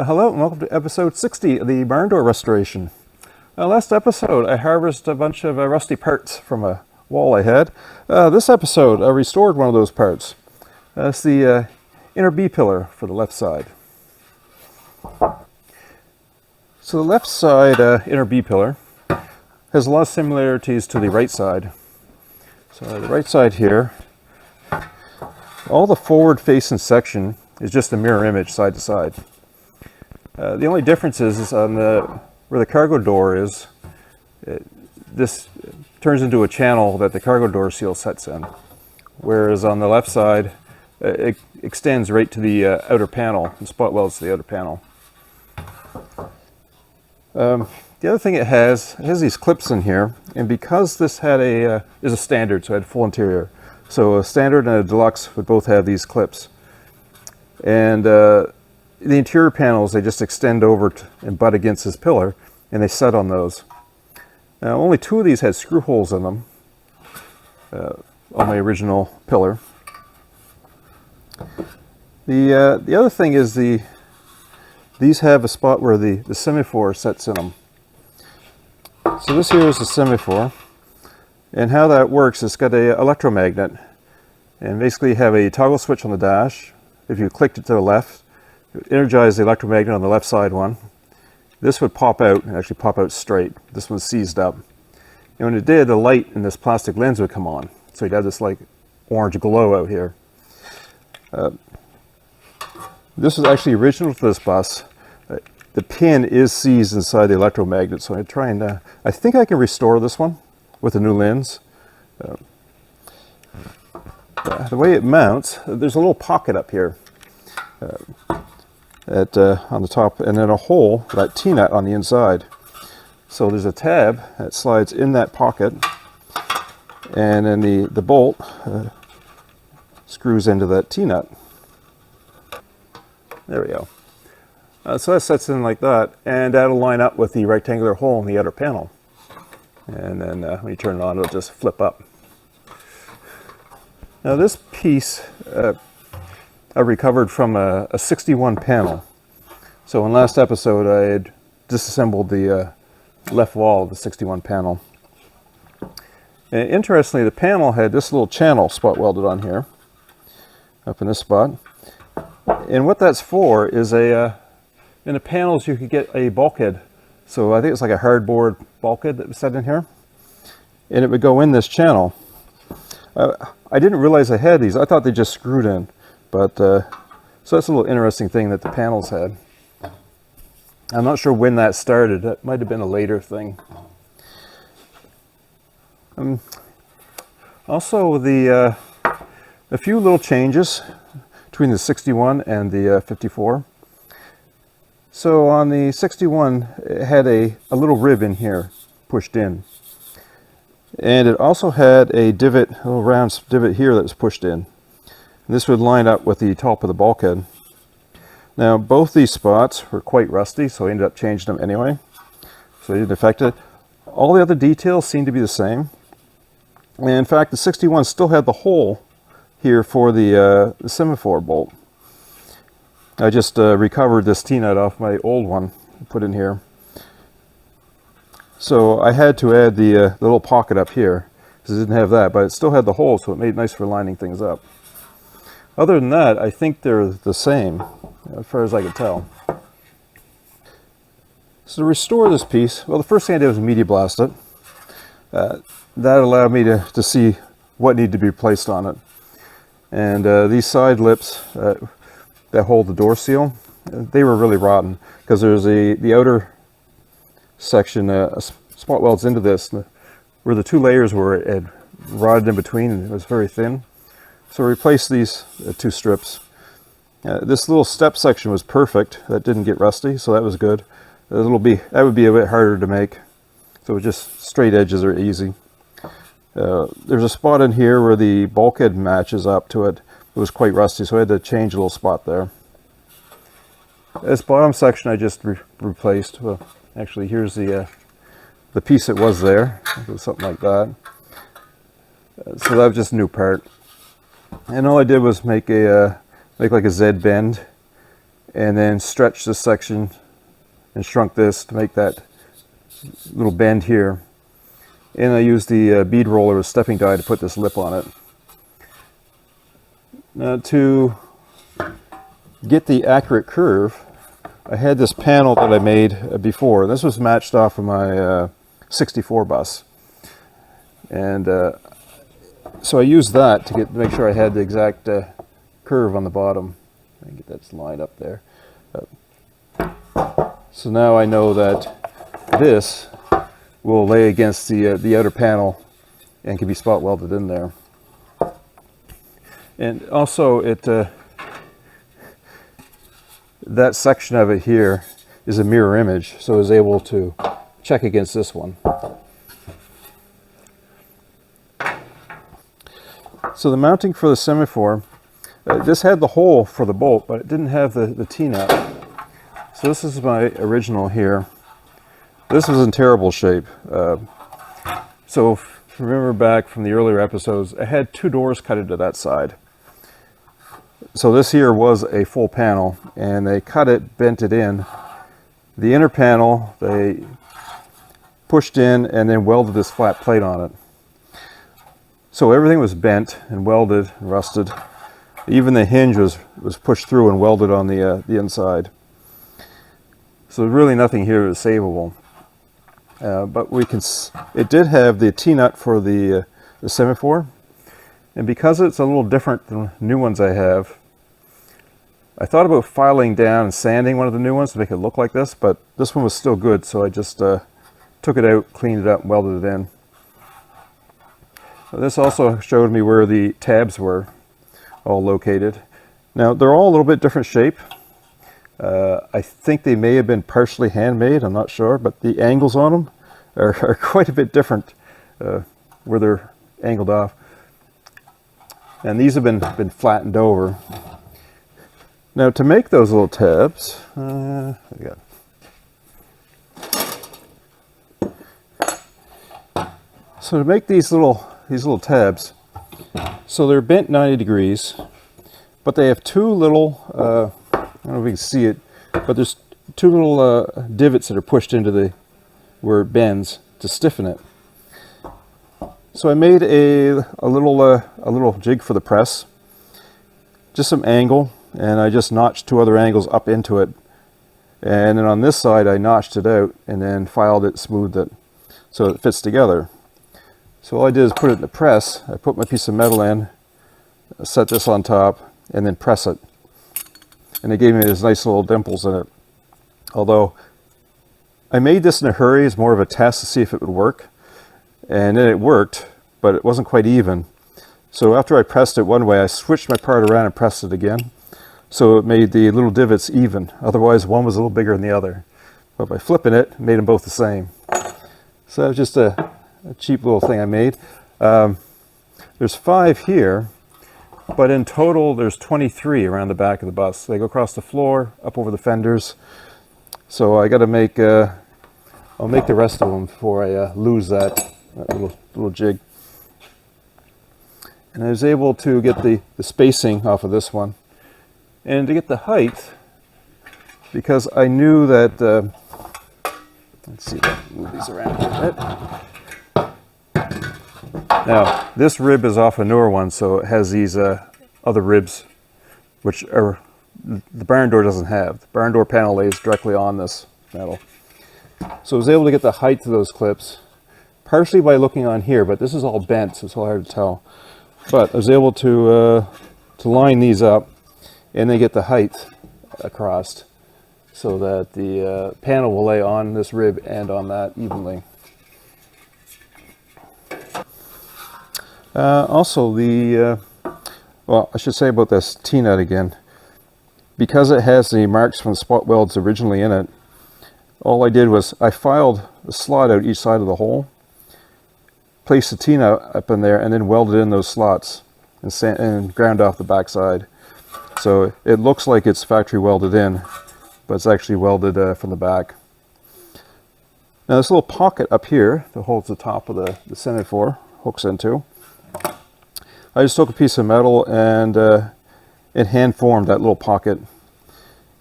Hello and welcome to episode 60 of the Barndoor restoration. Last episode I harvested a bunch of rusty parts from a wall I had. This episode I restored one of those parts. It's the inner B-pillar for the left side. So the left side inner B-pillar has a lot of similarities to the right side. So the right side here, all the forward facing section is just a mirror image side to side. The only difference is on where the cargo door is, this turns into a channel that the cargo door seal sets in. Whereas on the left side, it extends right to the outer panel, and spot welds to the outer panel. The other thing it has these clips in here, and because this had is a standard, so it had full interior. So a standard and a deluxe would both have these clips. And the interior panels, they just extend over and butt against this pillar, and they set on those. Now, only two of these had screw holes in them on my original pillar. The other thing is these have a spot where the Semaphore sets in them. So this here is the Semaphore, and how that works, it's got an electromagnet, and basically you have a toggle switch on the dash. If you clicked it to the left, it would energize the electromagnet on the left side one. This would pop out, and actually pop out straight. This one's seized up. And when it did, the light in this plastic lens would come on. So you'd have this like orange glow out here. This is actually original to this bus. The pin is seized inside the electromagnet, so I try and, I think I can restore this one with a new lens. The way it mounts, there's a little pocket up here on the top, and then a hole, that T-nut on the inside. So there's a tab that slides in that pocket, and then the bolt screws into that T-nut. There we go. So that sets in like that, and that'll line up with the rectangular hole in the outer panel. And then when you turn it on, it'll just flip up. Now this piece I recovered from a 61 panel. So in last episode I had disassembled the left wall of the 61 panel. And interestingly, the panel had this little channel spot welded on here, up in this spot. And what that's for is in the panels you could get a bulkhead. So I think it's like a hardboard bulkhead that was set in here. And it would go in this channel. I didn't realize I had these. I thought they just screwed in. But so that's a little interesting thing that the panels had. I'm not sure when that started. That might have been a later thing. Also, a few little changes between the 61 and the 54. So on the 61, it had a little rib in here pushed in. And it also had a divot, a little round divot here that was pushed in. And this would line up with the top of the bulkhead. Now both these spots were quite rusty, so I ended up changing them anyway. So they didn't affect it. All the other details seem to be the same. And in fact, the 61 still had the hole here for the Semaphore bolt. I just recovered this T-nut off my old one and put in here. So I had to add the little pocket up here, because it didn't have that, but it still had the hole, so it made it nice for lining things up. Other than that, I think they're the same, as far as I can tell. So to restore this piece, well, the first thing I did was media blast it. That allowed me to see what needed to be placed on it. And these side lips that hold the door seal, they were really rotten, because there's the outer section spot welds into this, where the two layers were, it had rotted in between, and it was very thin. So I replaced these two strips. This little step section was perfect. That didn't get rusty, so that was good. That would be a bit harder to make. So just straight edges are easy. There's a spot in here where the bulkhead matches up to it. It was quite rusty, so I had to change a little spot there. This bottom section I just replaced. Well, actually, here's the piece that was there. It was something like that. So that was just a new part. And all I did was make like a Z bend and then stretched this section and shrunk this to make that little bend here. And I used the bead roller with stepping die to put this lip on it. Now to get the accurate curve, I had this panel that I made before. This was matched off of my 64 bus. And so I used that to make sure I had the exact curve on the bottom. I get that lined up there. So now I know that this will lay against the outer panel and can be spot welded in there. And also that section of it here is a mirror image, so I was able to check against this one. So the mounting for the Semaphore, this had the hole for the bolt, but it didn't have the T-nut. So this is my original here. This was in terrible shape. So if you remember back from the earlier episodes, I had 2 doors cut into that side. So this here was a full panel, and they cut it, bent it in. The inner panel, they pushed in and then welded this flat plate on it. So everything was bent and welded and rusted. Even the hinge was pushed through and welded on the inside. So really nothing here is savable. But it did have the T-nut for the Semaphore. And because it's a little different than new ones I have, I thought about filing down and sanding one of the new ones to make it look like this, but this one was still good, so I just took it out, cleaned it up, and welded it in. This also showed me where the tabs were all located. Now, they're all a little bit different shape. I think they may have been partially handmade, I'm not sure, but the angles on them are quite a bit different where they're angled off. And these have been flattened over. Now to make those little tabs, so to make these little tabs, so they're bent 90 degrees, but they have 2 little, I don't know if you can see it, but there's 2 little divots that are pushed into where it bends to stiffen it. So I made a little jig for the press, just some angle, and I just notched 2 other angles up into it. And then on this side I notched it out and then filed it, smoothed it, so it fits together. So all I did is put it in the press. I put my piece of metal in, set this on top, and then press it. And it gave me these nice little dimples in it. Although I made this in a hurry as more of a test to see if it would work. And then it worked, but it wasn't quite even. So after I pressed it one way, I switched my part around and pressed it again. So it made the little divots even. Otherwise, one was a little bigger than the other. But by flipping it, it made them both the same. So that was just a cheap little thing I made. There's 5 here, but in total there's 23 around the back of the bus. They go across the floor, up over the fenders. So I got to make, I'll make the rest of them before I lose that little jig. And I was able to get the spacing off of this one. And to get the height, because I knew that, let's see if I can move these around a bit. Now, this rib is off a newer one, so it has these other ribs, which are the Barndoor doesn't have. The Barndoor panel lays directly on this metal. So I was able to get the height of those clips, partially by looking on here, but this is all bent, so it's all hard to tell. But I was able to line these up and then get the height across so that the panel will lay on this rib and on that evenly. Also, well, I should say about this T-nut again. Because it has the marks from the spot welds originally in it, all I did was I filed the slot out each side of the hole, placed the T-nut up in there, and then welded in those slots and ground off the back side. So it looks like it's factory welded in, but it's actually welded from the back. Now this little pocket up here that holds the top of the Semaphore hooks into, I just took a piece of metal and hand formed that little pocket.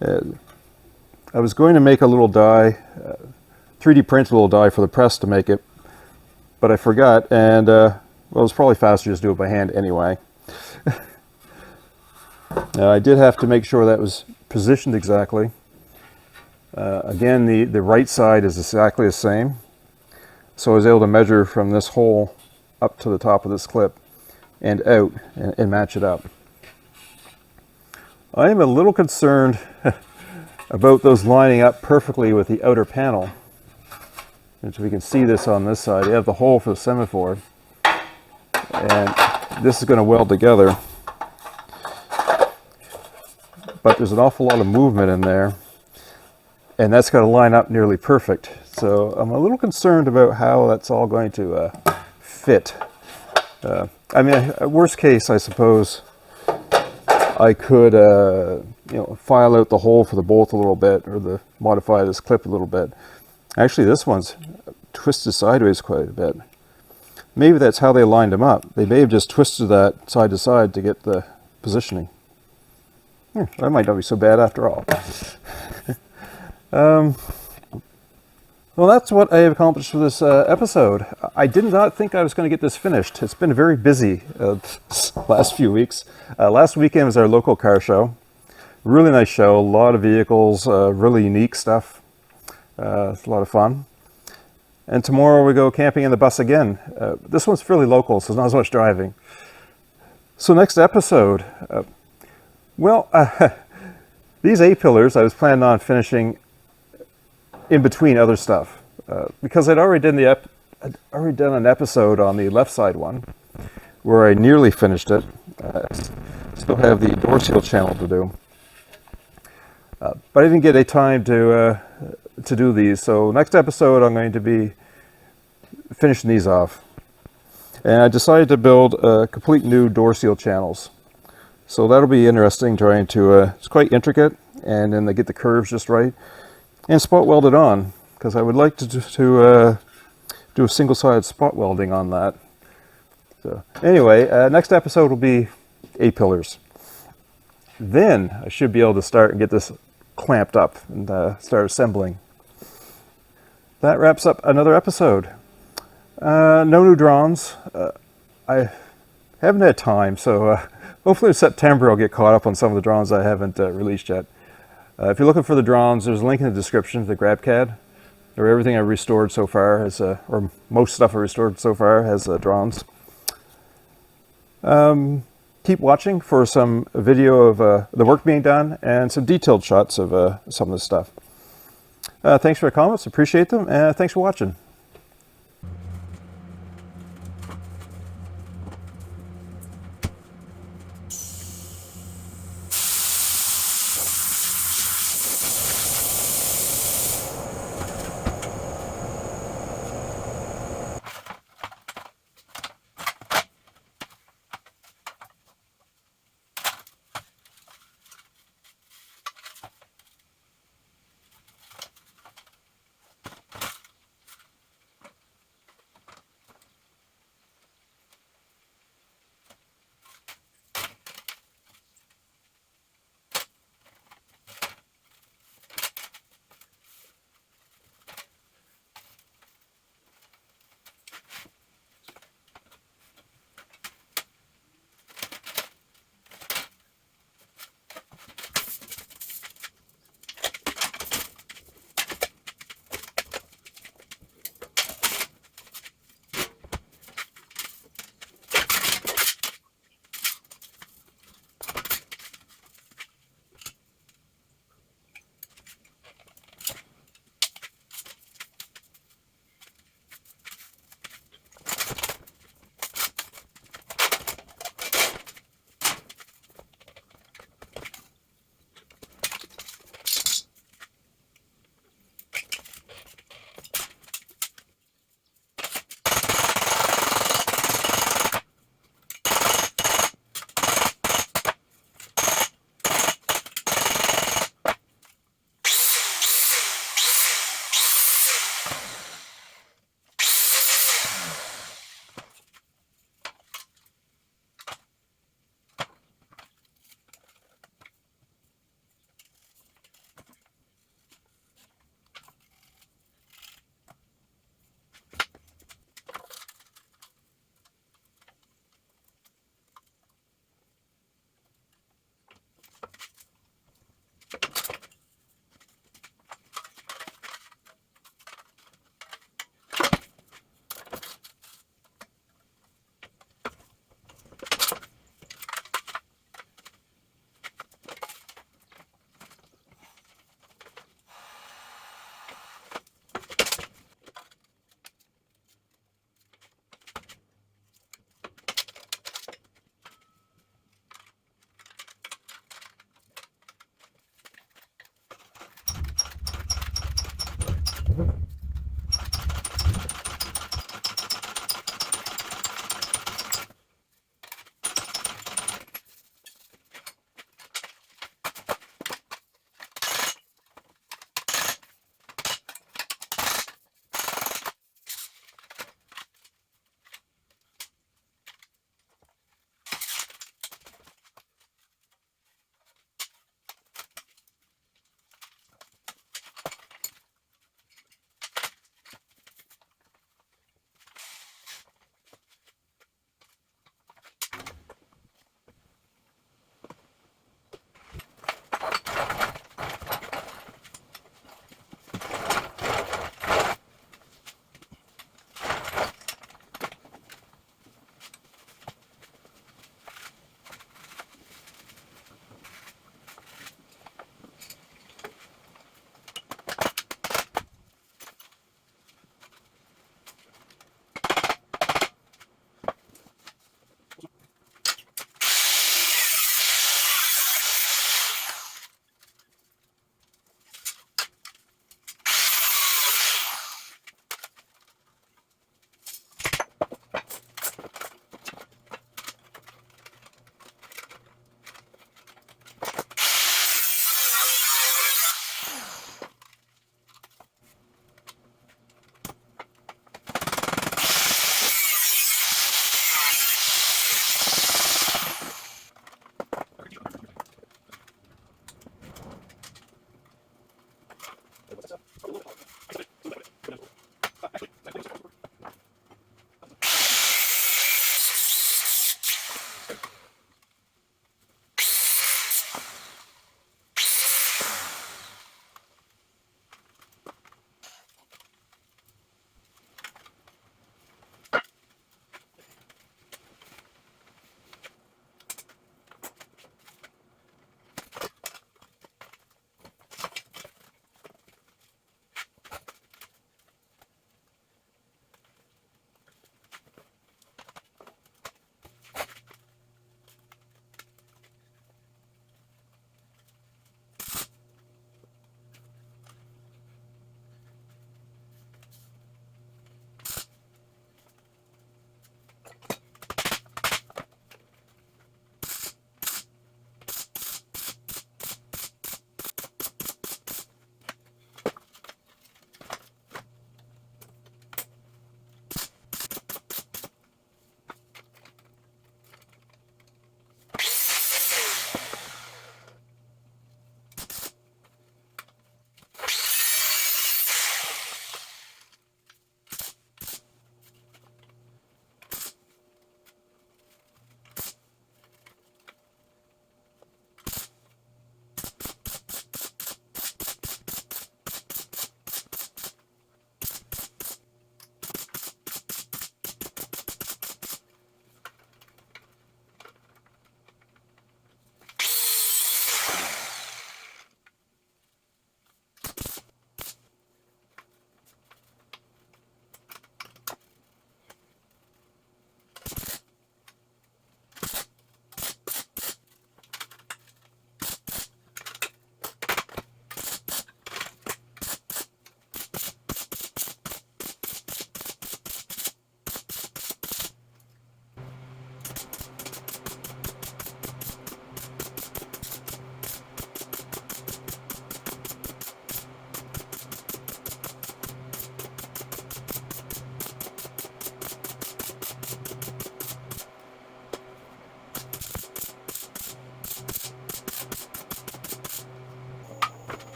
I was going to make a little die, 3D print a little die for the press to make it, but I forgot, and well, it was probably faster to just do it by hand anyway. Now, I did have to make sure that was positioned exactly. Again, the right side is exactly the same, so I was able to measure from this hole up to the top of this clip and out and match it up. I am a little concerned about those lining up perfectly with the outer panel. And so we can see this on this side. You have the hole for the Semaphore, and this is going to weld together. But there's an awful lot of movement in there, and that's going to line up nearly perfect. So I'm a little concerned about how that's all going to fit. I mean, worst case, I suppose I could, you know, file out the hole for the bolt a little bit, or modify this clip a little bit. Actually, this one's twisted sideways quite a bit. Maybe that's how they lined them up. They may have just twisted that side to side to get the positioning. That might not be so bad after all. Well, that's what I have accomplished for this episode. I did not think I was going to get this finished. It's been very busy last few weeks. Last weekend was our local car show. Really nice show, a lot of vehicles, really unique stuff. It's a lot of fun. And tomorrow we go camping in the bus again. This one's fairly local, so not as much driving. So next episode, well, these A-pillars I was planning on finishing in between other stuff, because I'd already done an episode on the left side one where I nearly finished it. Still have the door seal channel to do, but I didn't get a time to do these. So next episode I'm going to be finishing these off, and I decided to build complete new door seal channels. So that'll be interesting, trying to, it's quite intricate, and then they get the curves just right. And spot weld it on, because I would like to do a single-sided spot welding on that. So anyway, next episode will be A-pillars. Then I should be able to start and get this clamped up and start assembling. That wraps up another episode. No new drawings. I haven't had time, so hopefully in September I'll get caught up on some of the drawings I haven't released yet. If you're looking for the drawings, there's a link in the description to the GrabCAD, or everything I've restored so far has, or most stuff I've restored so far has drawings. Keep watching for some video of the work being done and some detailed shots of some of this stuff. Thanks for your comments, appreciate them, and thanks for watching.